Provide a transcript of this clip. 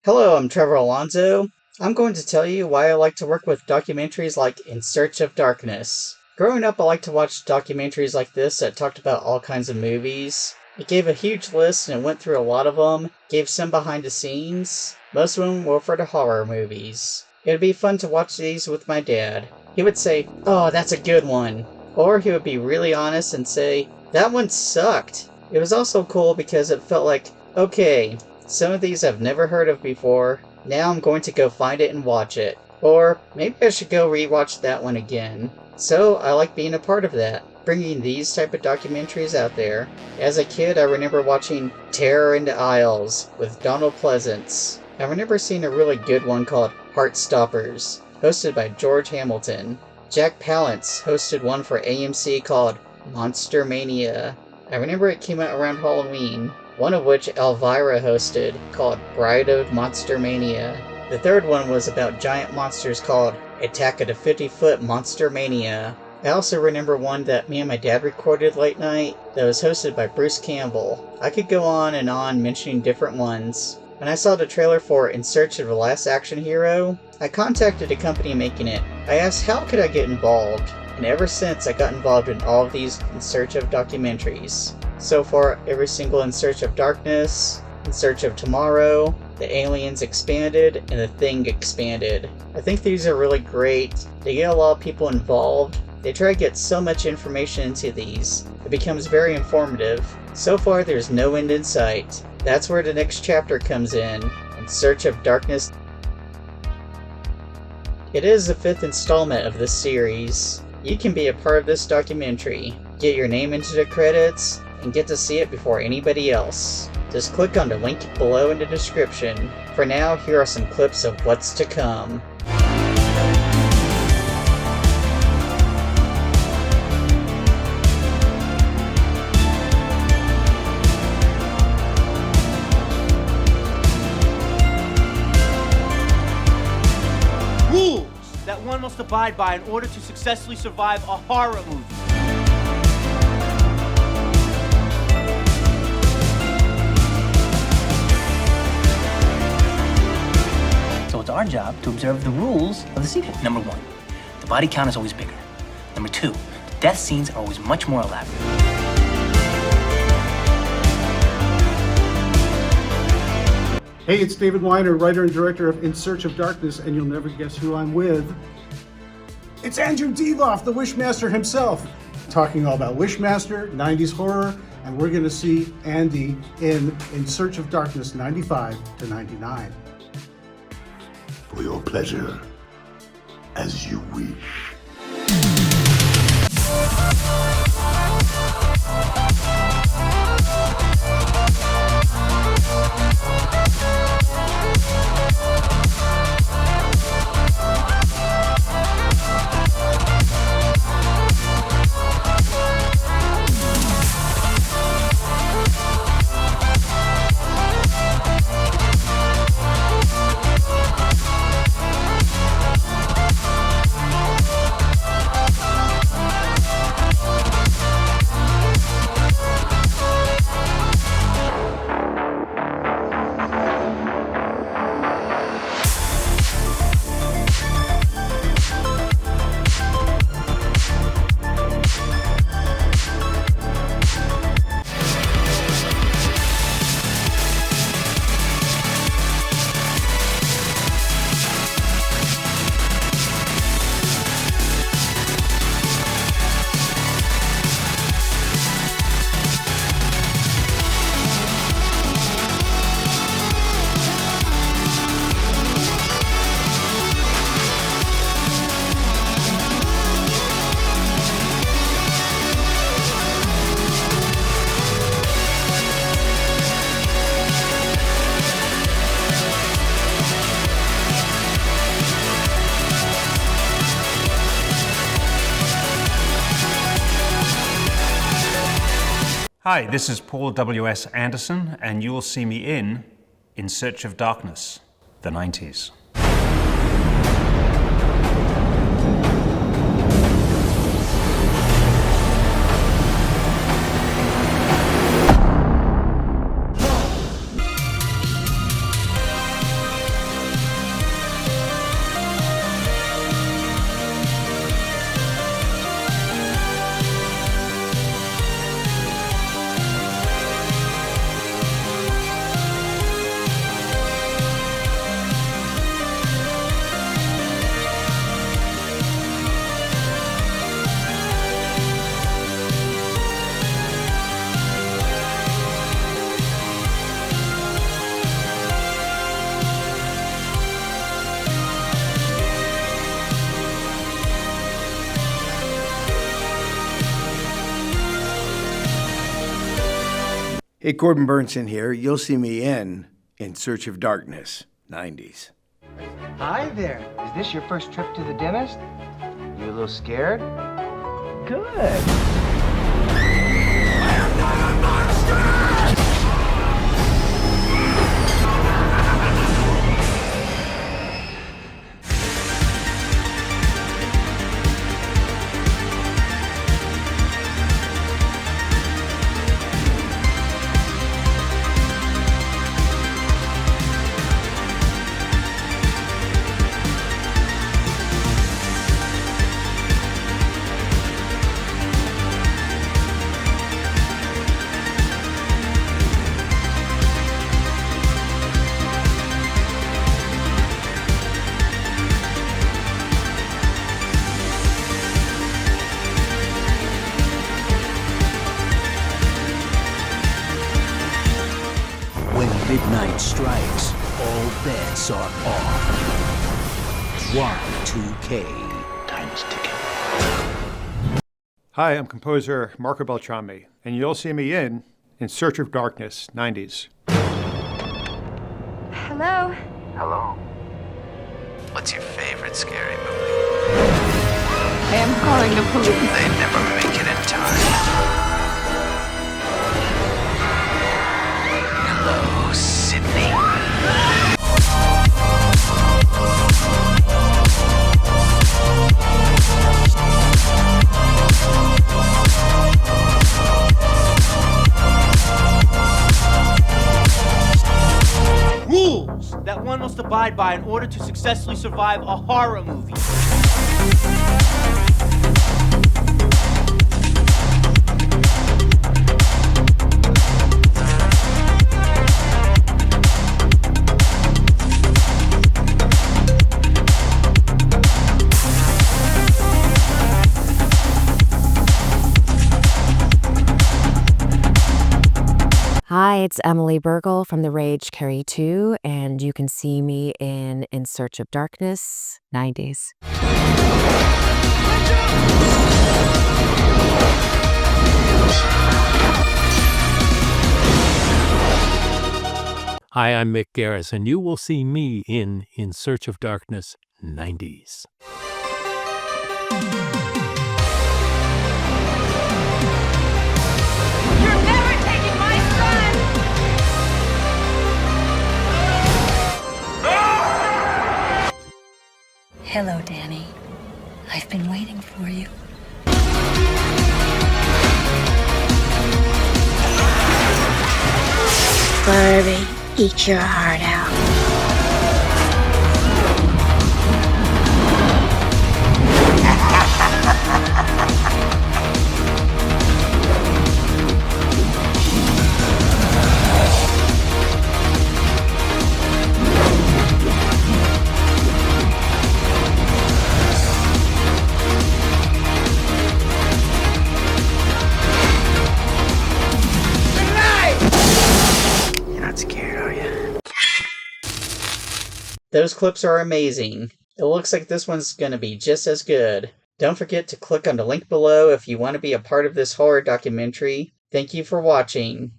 Hello, I'm Trevor Alonso. I'm going to tell you why I like to work with documentaries like In Search of Darkness. Growing up, I liked to watch documentaries like this that talked about all kinds of movies. It gave a huge list and it went through a lot of them, gave some behind the scenes. Most of them were for the horror movies. It would be fun to watch these with my dad. He would say, "Oh, that's a good one." Or he would be really honest and say, "That one sucked." It was also cool because it felt like, okay, some of these I've never heard of before. Now I'm going to go find it and watch it. Or maybe I should go rewatch that one again. So I like being a part of that, bringing these type of documentaries out there. As a kid, I remember watching Terror in the Aisles with Donald Pleasance. I remember seeing a really good one called Heartstoppers, hosted by George Hamilton. Jack Palance hosted one for AMC called Monster Mania. I remember it came out around Halloween. One of which Elvira hosted, called Bride of Monster Mania. The third one was about giant monsters called Attack of the 50-Foot Monster Mania. I also remember one that me and my dad recorded late night that was hosted by Bruce Campbell. I could go on and on mentioning different ones. When I saw the trailer for In Search of the Last Action Hero, I contacted the company making it. I asked how could I get involved, and ever since I got involved in all of these In Search of documentaries. So far, every single In Search of Darkness, In Search of Tomorrow, The Aliens Expanded, and The Thing Expanded. I think these are really great. They get a lot of people involved. They try to get so much information into these. It becomes very informative. So far, there's no end in sight. That's where the next chapter comes in Search of Darkness. It is the 5th installment of this series. You can be a part of this documentary, get your name into the credits, and get to see it before anybody else. Just click on the link below in the description. For now, here are some clips of what's to come. Rules that one must abide by in order to successfully survive a horror movie. It's our job to observe the rules of the sequence. Number 1, the body count is always bigger. Number 2, the death scenes are always much more elaborate. Hey, it's David Weiner, writer and director of In Search of Darkness, and you'll never guess who I'm with. It's Andrew Devoff, the Wishmaster himself, talking all about Wishmaster, 90s horror, and we're going to see Andy in Search of Darkness 95 to 99. For your pleasure, as you wish. Hi, this is Paul W.S. Anderson, and you will see me In Search of Darkness, the 90s. Hey, Corbin Burnson here. You'll see me in Search of Darkness, 90s. Hi there. Is this your first trip to the dentist? You a little scared? Good. When midnight strikes, all bets are off. Y2K. Time's ticking. Hi, I'm composer Marco Beltrami, and you'll see me in Search of Darkness, 90s. Hello? Hello. What's your favorite scary movie? I am calling the police. They never make it in time. Hello, Sydney. Rules that one must abide by in order to successfully survive a horror movie. Hi, it's Emily Burgle from The Rage Carry 2, and you can see me in Search of Darkness, 90s. Hi, I'm Mick Garris, and you will see me in Search of Darkness, 90s. You're never taking my son! Hello, Danny. I've been waiting for you. Barbie, eat your heart out. Those clips are amazing. It looks like this one's gonna be just as good. Don't forget to click on the link below if you want to be a part of this horror documentary. Thank you for watching.